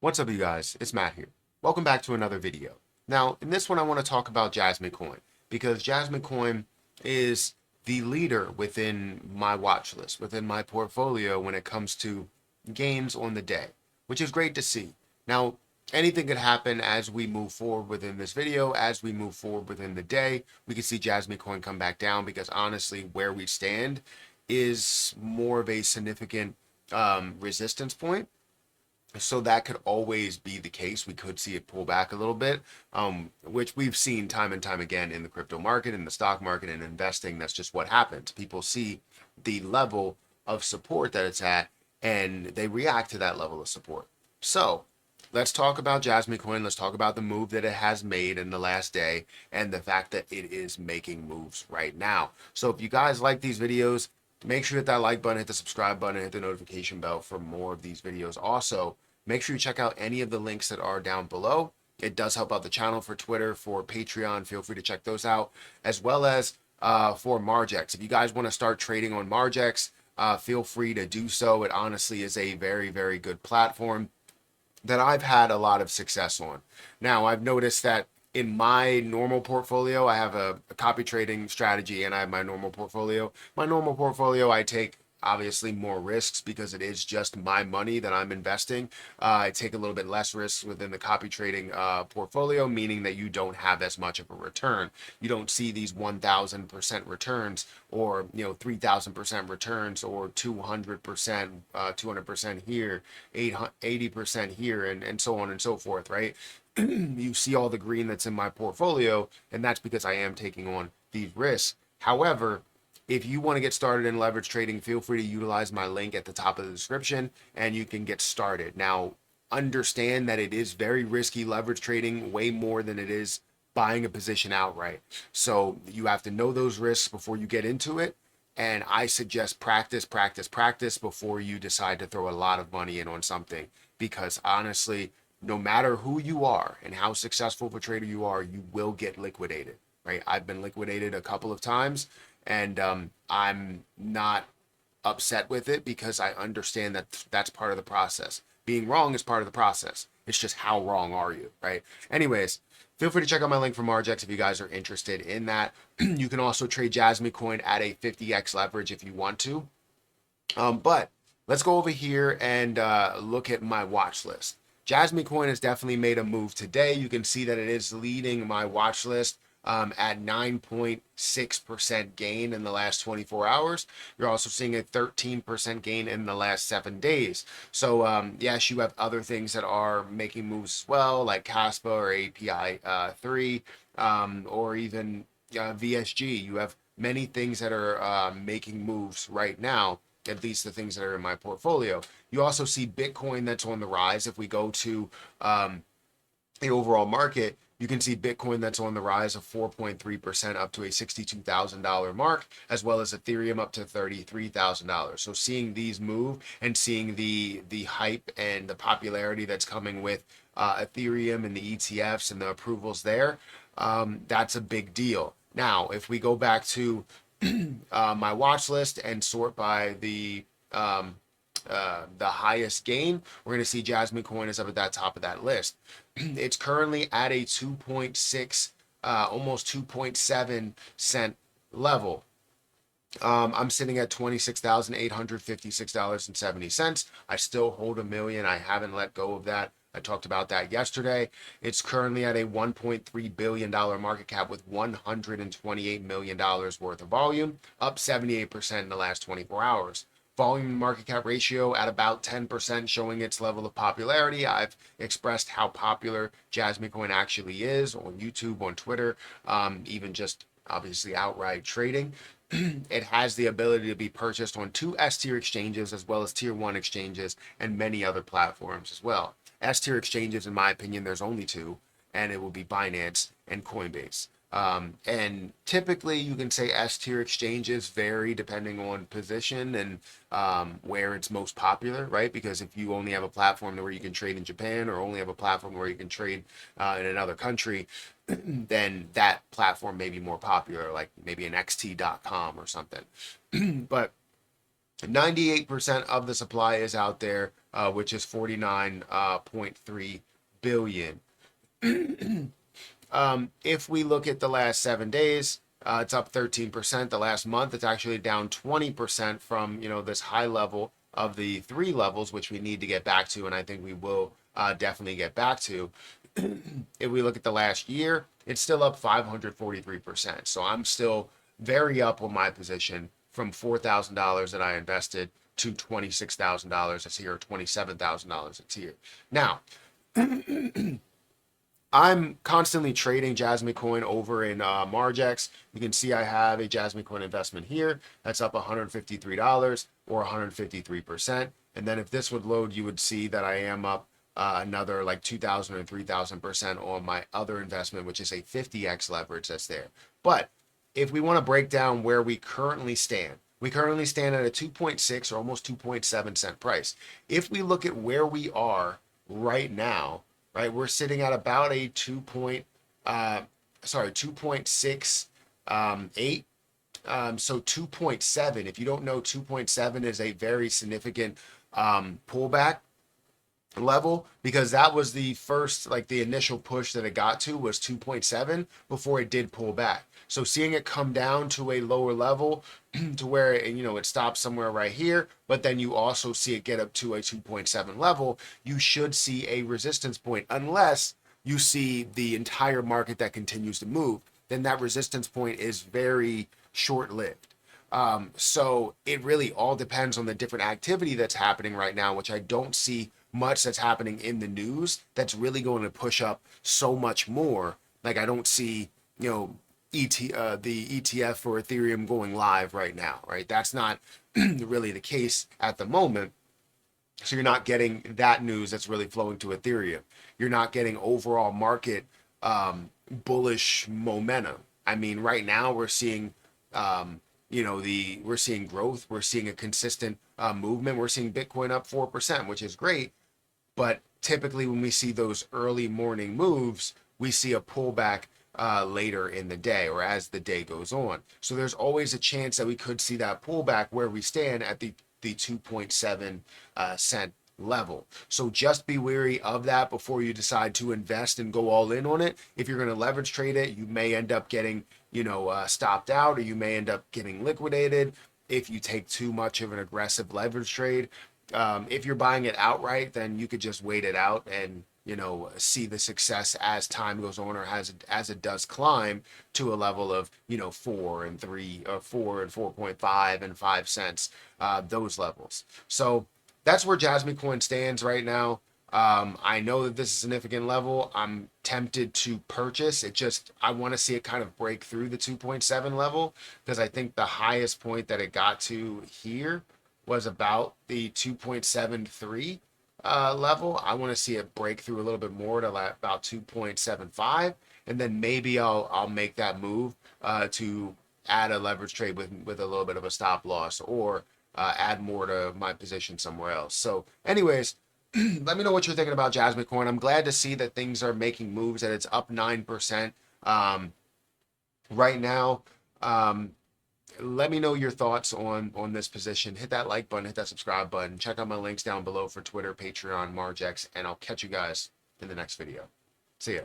What's up, you guys? It's Matt here. Welcome back to another video. Now, in this one, I want to talk about Jasmine Coin because Jasmine Coin is the leader within my watch list, within my portfolio when it comes to gains on the day, which is great to see. Now, anything could happen as we move forward within this video, as we move forward within the day. We can see Jasmine Coin come back down because honestly, where we stand is more of a significant resistance point, so that could always be the case. We could see it pull back a little bit, which we've seen time and time again in the crypto market, in the stock market, and investing. That's just what happens. People see the level of support that it's at, and they react to that level of support. So let's talk about Jasmine Coin. Let's talk about the move that it has made in the last day and the fact that it is making moves right now. So if you guys like these videos, make sure you hit that like button, hit the subscribe button, hit the notification bell for more of these videos. Also, make sure you check out any of the links that are down below. It does help out the channel for Twitter, for Patreon. Feel free to check those out, as well as for Margex. If you guys want to start trading on Margex, feel free to do so. It honestly is a very, very good platform that I've had a lot of success on. Now, I've noticed that in my normal portfolio, I have a copy trading strategy and I have my normal portfolio. My normal portfolio, I take obviously more risks because it is just my money that I'm investing. I take a little bit less risks within the copy trading portfolio, meaning that you don't have as much of a return. You don't see these 1,000% returns, or 3,000% returns, or 200%, 200% here, 80% here, and so on and so forth, right? You see all the green that's in my portfolio, and that's because I am taking on these risks. However, if you want to get started in leverage trading, feel free to utilize my link at the top of the description and you can get started. Now, understand that it is very risky leverage trading, way more than it is buying a position outright. So you have to know those risks before you get into it. And I suggest practice, practice, practice before you decide to throw a lot of money in on something. Because honestly, no matter who you are and how successful of a trader you are, you will get liquidated, right? I've been liquidated a couple of times, and I'm not upset with it because I understand that that's part of the process. Being wrong is part of the process. It's just how wrong are you, right? Anyways, feel free to check out my link for Margex if you guys are interested in that. You can also trade Jasmy Coin at a 50x leverage if you want to. But let's go over here and look at my watch list. Jasmy Coin has definitely made a move today. You can see that it is leading my watch list at 9.6% gain in the last 24 hours. You're also seeing a 13% gain in the last 7 days. So yes, you have other things that are making moves as well, like Caspa or API 3, or even VSG. You have many things that are making moves right now, at least the things that are in my portfolio. You also see Bitcoin that's on the rise. If we go to the overall market, you can see Bitcoin that's on the rise of 4.3% up to a $62,000 mark, as well as Ethereum up to $33,000. So seeing these move and seeing the hype and the popularity that's coming with Ethereum and the ETFs and the approvals there, that's a big deal. Now, if we go back to my watch list and sort by the highest gain, we're going to see Jasmine Coin is up at that top of that list. It's currently at a 2.6, almost 2.7 cent level. I'm sitting at $26,856.70. I still hold $1 million. I haven't let go of that. I talked about that yesterday. It's currently at a $1.3 billion market cap with $128 million worth of volume, up 78% in the last 24 hours. Volume market cap ratio at about 10%, showing its level of popularity. I've expressed how popular Jasmy Coin actually is on YouTube, on Twitter, even just obviously outright trading. It has the ability to be purchased on 2 S-tier exchanges as well as tier 1 exchanges and many other platforms as well. S-tier exchanges, in my opinion, there's only 2, and it will be Binance and Coinbase. And typically you can say S-tier exchanges vary depending on position and where it's most popular, right? Because if you only have a platform where you can trade in Japan, or only have a platform where you can trade in another country, then that platform may be more popular, like maybe an xt.com or something. But 98% of the supply is out there, which is 49.3 billion. If we look at the last 7 days, it's up 13%. The last month, it's actually down 20% from, this high level of the 3 levels, which we need to get back to, and I think we will definitely get back to. If we look at the last year, it's still up 543%. So I'm still very up on my position from $4,000 that I invested to $26,000 it's here, $27,000 it's here. Now, I'm constantly trading Jasmy coin over in Margex. You can see I have a Jasmy coin investment here. That's up $153 or 153%. And then if this would load, you would see that I am up another like 2,000 or 3,000% on my other investment, which is a 50x leverage that's there. But if we want to break down where we currently stand, we currently stand at a 2.6 or almost 2.7 cent price. If we look at where we are right now, right, we're sitting at about a 2.68. So 2.7, if you don't know, 2.7 is a very significant pullback level, because that was the first, like the initial push that it got to was 2.7 before it did pull back. So seeing it come down to a lower level to where it stops somewhere right here, but then you also see it get up to a 2.7 level, you should see a resistance point, unless you see the entire market that continues to move. Then that resistance point is very short-lived. So it really all depends on the different activity that's happening right now, which I don't see much that's happening in the news that's really going to push up so much more. Like I don't see, the ETF for Ethereum going live right now, right? That's not really the case at the moment. So you're not getting that news that's really flowing to Ethereum. You're not getting overall market bullish momentum. I mean, right now we're seeing we're seeing growth, we're seeing a consistent movement, we're seeing Bitcoin up 4%, which is great. But typically when we see those early morning moves, we see a pullback later in the day or as the day goes on. So there's always a chance that we could see that pullback where we stand at the 2.7 cent level. So just be wary of that before you decide to invest and go all in on it. If you're going to leverage trade it, you may end up getting, stopped out, or you may end up getting liquidated if you take too much of an aggressive leverage trade. If you're buying it outright, then you could just wait it out and see the success as time goes on, or as it does climb to a level of 4 and 3 or 4 and 4.5 and 5 cents, those levels. So that's where Jasmy coin stands right now. I know that this is a significant level. I'm tempted to purchase it. I want to see it kind of break through the 2.7 level, because I think the highest point that it got to here was about the 2.73 level. I want to see it break through a little bit more to about 2.75, and then maybe I'll make that move to add a leverage trade with a little bit of a stop loss, or add more to my position somewhere else. So anyways, let me know what you're thinking about Jasmy coin. I'm glad to see that things are making moves, that it's up 9% right now. Let me know your thoughts on this position. Hit that like button, hit that subscribe button. Check out my links down below for Twitter, Patreon, Margex, and I'll catch you guys in the next video. See ya.